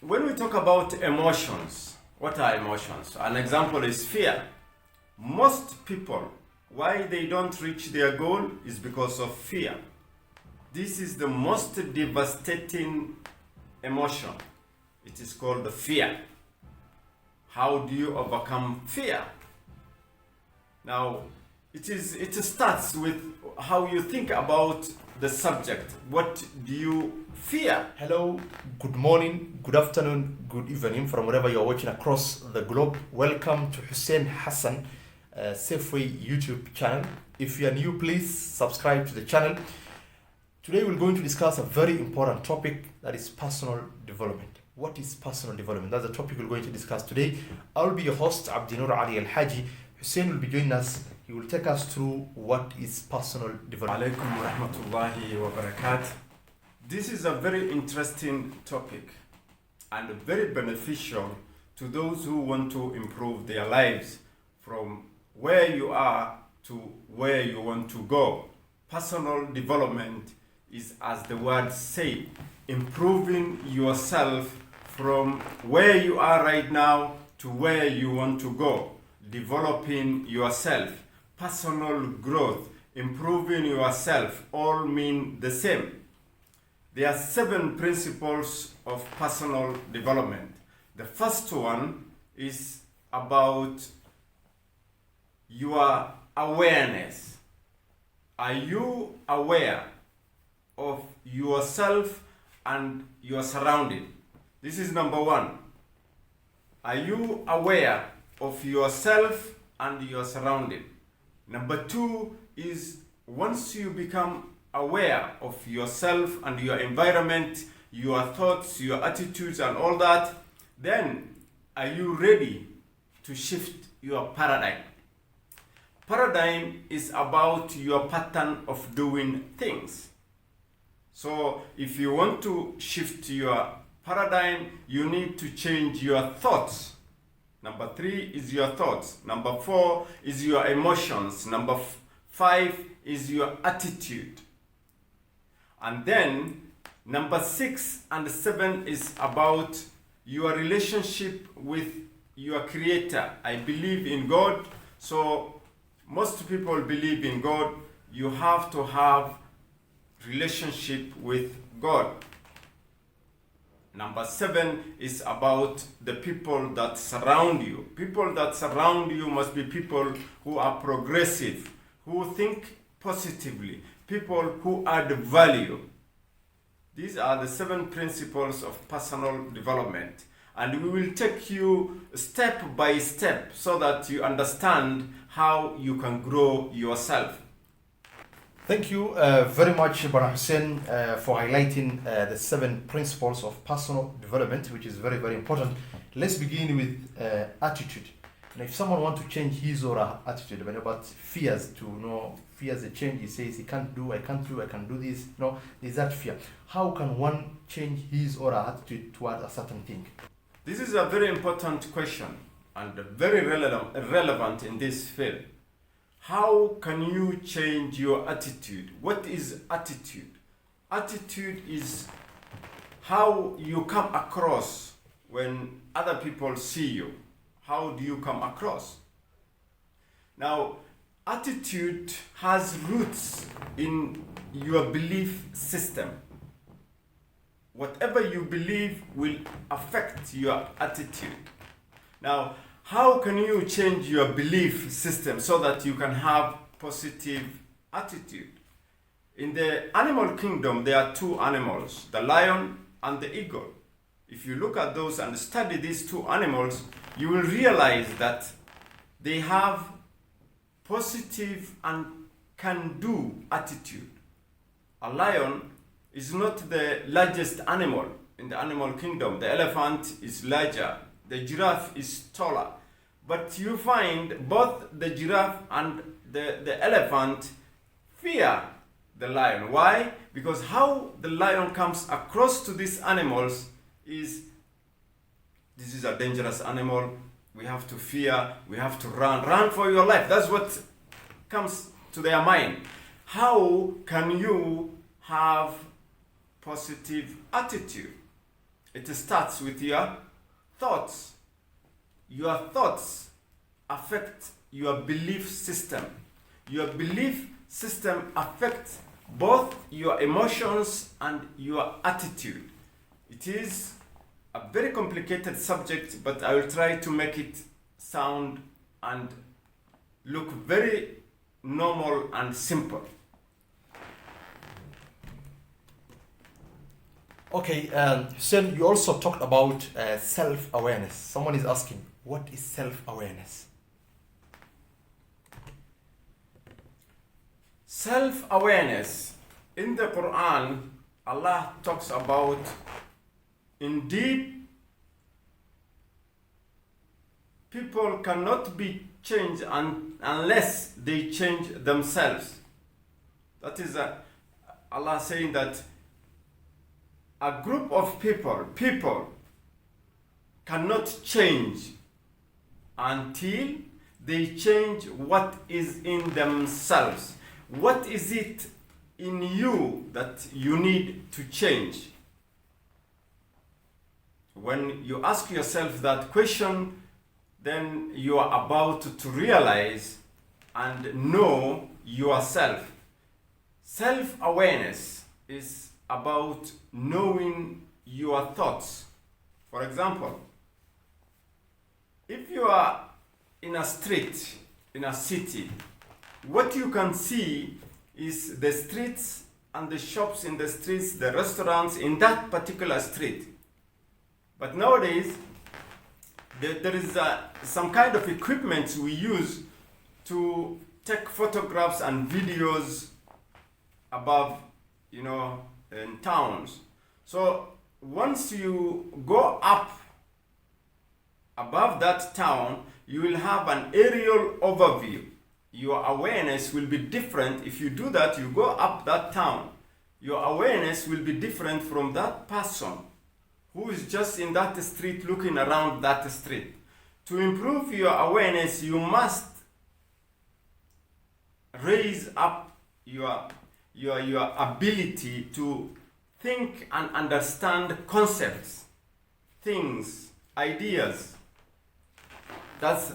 when we talk about emotions, what are emotions? An example is fear. Most people, why they don't reach their goal is because of fear. This is the most devastating emotion. It is called the fear. How do you overcome fear? Now, it starts with how you think about the subject. What do you fear? Hello, good morning, good afternoon, good evening from wherever you're watching across the globe. Welcome to Hussein Hassan Safeway YouTube channel. If you are new, please subscribe to the channel. Today we're going to discuss a very important topic, that is personal development. What is personal development? That's the topic we're going to discuss today. I'll be your host, Abdinur Ali Al Haji. Hussein will be joining us. He will take us through what is personal development. Alaikum wa rahmatullahi wa barakatuh. This is a very interesting topic and very beneficial to those who want to improve their lives from where you are to where you want to go. Personal development is, as the word say, improving yourself from where you are right now to where you want to go. Developing yourself, personal growth, improving yourself, all mean the same. There are 7 principles of personal development. The first one is about your awareness. Are you aware of yourself and your surrounding? This is number 1. Are you aware of yourself and your surrounding? Number 2 is, once you become aware of yourself and your environment, your thoughts, your attitudes and all that, then are you ready to shift your paradigm? Paradigm is about your pattern of doing things. So if you want to shift your paradigm, you need to change your thoughts. Number 3 is your thoughts. Number 4 is your emotions. Number 5 is your attitude. And then number 6 and 7 is about your relationship with your creator. I believe in God. So most people believe in God. You have to have relationship with God. Number 7 is about the people that surround you. People that surround you must be people who are progressive, who think positively, people who add value. These are the 7 principles of personal development. And we will take you step by step so that you understand how you can grow yourself. Thank you very much, Bwana Hussein, for highlighting the 7 principles of personal development, which is very, very important. Let's begin with attitude. And if someone wants to change his or her attitude, about fears fears a change, he says he can't do, I can do this. No, there's that fear. How can one change his or her attitude towards a certain thing? This is a very important question and very relevant in this field. How can you change your attitude? What is attitude? Attitude is how you come across when other people see you. How do you come across? Now, attitude has roots in your belief system. Whatever you believe will affect your attitude. Now, how can you change your belief system so that you can have positive attitude? In the animal kingdom, there are 2 animals, the lion and the eagle. If you look at those and study these 2 animals, you will realize that they have positive and can-do attitude. A lion is not the largest animal in the animal kingdom. The elephant is larger. The giraffe is taller. But you find both the giraffe and the elephant fear the lion. Why? Because how the lion comes across to these animals is, this is a dangerous animal. We have to fear. We have to run. Run for your life. That's what comes to their mind. How can you have positive attitude? It starts with your thoughts. Your thoughts affect your belief system. Your belief system affects both your emotions and your attitude. It is a very complicated subject, but I will try to make it sound and look very normal and simple. Okay, Hussein, you also talked about self-awareness. Someone is asking, what is self-awareness? Self-awareness. In the Quran, Allah talks about, indeed, people cannot be changed unless they change themselves. That is Allah saying that a group of people cannot change until they change what is in themselves. What is it in you that you need to change? When you ask yourself that question, then you are about to realize and know yourself. Self-awareness is about knowing your thoughts. For example, if you are in a street, in a city, what you can see is the streets and the shops in the streets, the restaurants in that particular street. But nowadays, there is some kind of equipment we use to take photographs and videos above, in towns. So once you go up above that town, you will have an aerial overview. Your awareness will be different. If you do that, you go up that town, your awareness will be different from that person who is just in that street looking around that street. To improve your awareness, you must raise up your ability to think and understand concepts, things, ideas. That's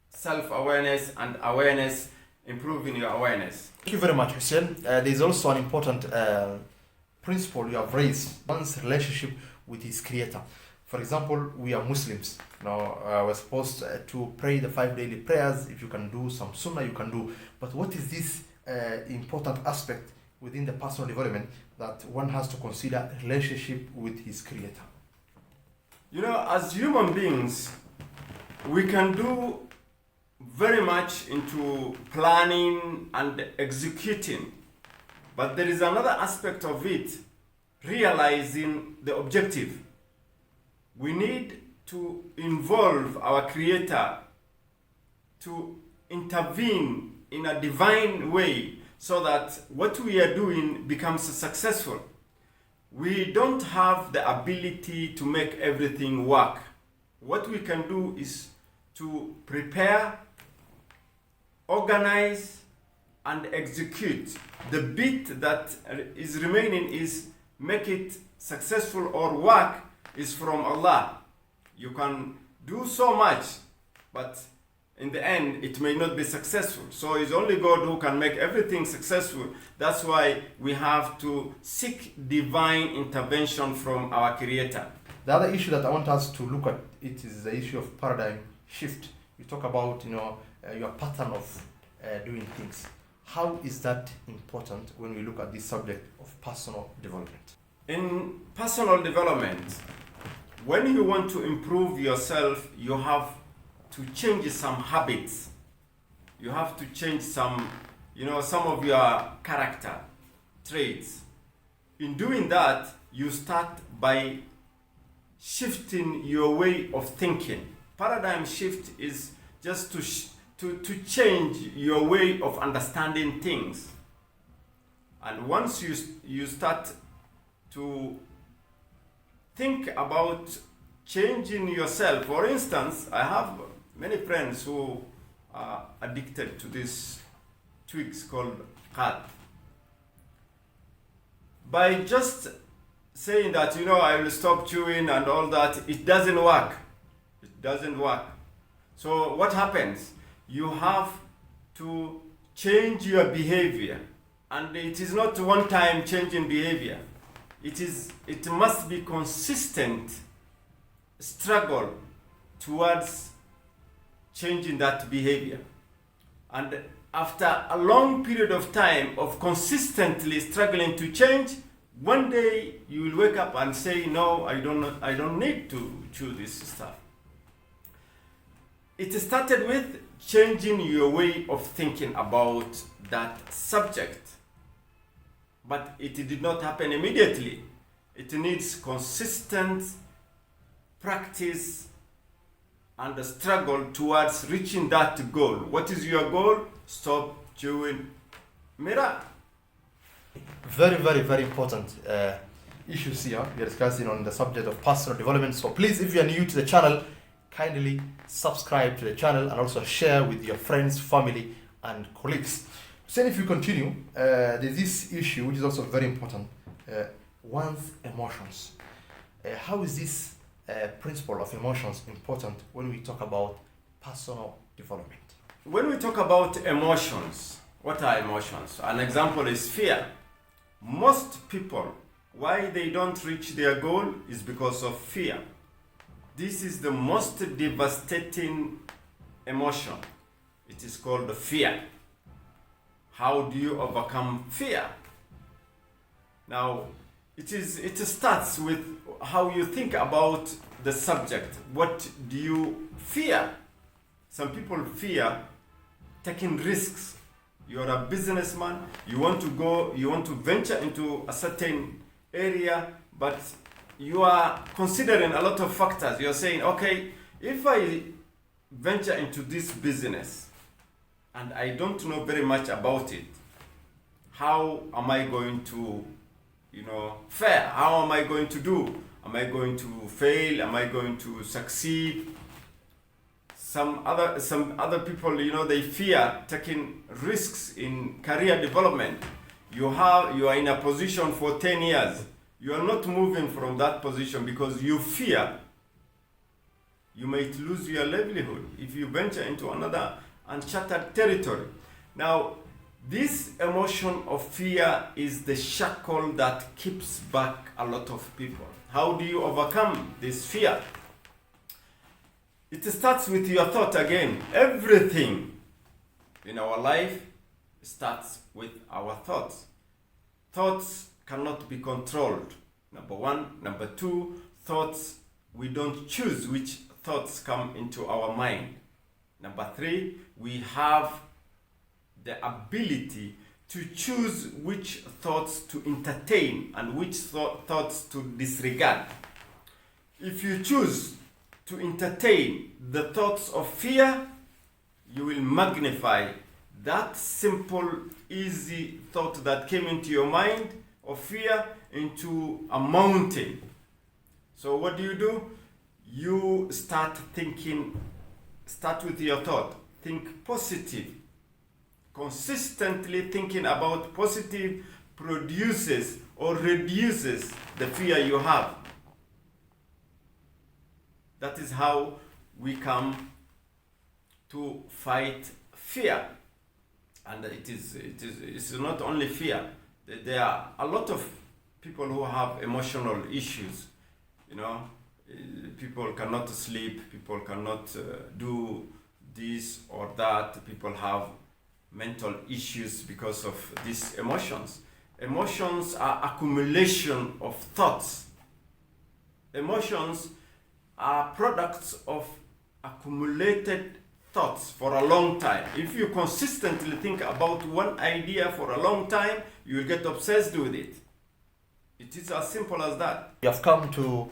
self-awareness and awareness, improving your awareness. Thank you very much, Hussein. There's also an important principle you have raised, one's relationship with his creator. For example, we are Muslims. Now, we're supposed to pray the 5 daily prayers. If you can do some sunnah, you can do. But what is this important aspect within the personal development that one has to consider relationship with his creator? As human beings, we can do very much into planning and executing. But there is another aspect of it, realizing the objective. We need to involve our Creator to intervene in a divine way so that what we are doing becomes successful. We don't have the ability to make everything work. What we can do is to prepare, organize, and execute. The bit that is remaining is make it successful or work is from Allah. You can do so much, but in the end it may not be successful. So it's only God who can make everything successful. That's why we have to seek divine intervention from our Creator. The other issue that I want us to look at it is the issue of paradigm shift. You talk about your pattern of doing things. How is that important when we look at this subject of personal development? In personal development, when you want to improve yourself, you have to change some habits. You have to change some of your character traits. In doing that, you start by shifting your way of thinking. Paradigm shift is just to change your way of understanding things. And once you start to think about changing yourself, for instance, I have many friends who are addicted to these twigs called khat. By just saying that, you know, I will stop chewing and all that, it doesn't work. It doesn't work. So what happens? You have to change your behavior. And it is not one time change in behavior. It must be consistent struggle towards changing that behavior. And after a long period of time of consistently struggling to change, one day you will wake up and say, no, I don't need to chew this stuff. It started with changing your way of thinking about that subject. But it did not happen immediately. It needs consistent practice and a struggle towards reaching that goal. What is your goal? Stop chewing mirror. Very, very, very important issues here. We are discussing on the subject of personal development. So please, if you are new to the channel, kindly subscribe to the channel and also share with your friends, family, and colleagues. So if you continue, there's this issue which is also very important, one's emotions. How is this principle of emotions important when we talk about personal development? When we talk about emotions, what are emotions? An example is fear. Most people, why they don't reach their goal is because of fear. This is the most devastating emotion. It is called fear. How do you overcome fear? Now, it starts with how you think about the subject. What do you fear? Some people fear taking risks. You are a businessman, you want to venture into a certain area, but you are considering a lot of factors. You're saying, okay, if I venture into this business and I don't know very much about it, how am I going to, fare? How am I going to do? Am I going to fail? Am I going to succeed? Some other people, they fear taking risks in career development. You are in a position for 10 years. You are not moving from that position because you fear you might lose your livelihood if you venture into another uncharted territory. Now, this emotion of fear is the shackle that keeps back a lot of people. How do you overcome this fear? It starts with your thought again. Everything in our life starts with our thoughts. Thoughts cannot be controlled. Number one. Number two, thoughts, we don't choose which thoughts come into our mind. Number three, we have the ability to choose which thoughts to entertain and which thoughts to disregard. If you choose to entertain the thoughts of fear, you will magnify that simple, easy thought that came into your mind of fear into a mountain. So what do? You start with your thought. Think positive. Consistently thinking about positive produces or reduces the fear you have. That is how we come to fight fear. And it's not only fear. There are a lot of people who have emotional issues. People cannot sleep, people cannot do this or that. People have mental issues because of these emotions. Emotions are accumulation of thoughts. Emotions are products of accumulated thoughts for a long time. If you consistently think about one idea for a long time, you will get obsessed with it. It is as simple as that. We have come to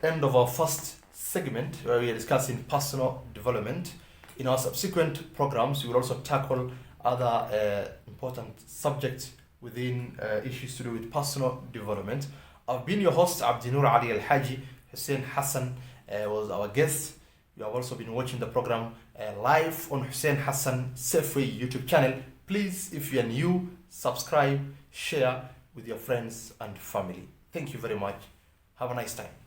end of our first segment where we are discussing personal development. In our subsequent programs, we will also tackle other important subjects within issues to do with personal development. I've been your host, Abdinur Ali Al-Haji. Hussein Hassan was our guest. You have also been watching the program live on Hussein Hassan Safeway YouTube channel. Please, if you are new, subscribe, share with your friends and family. Thank you very much. Have a nice time.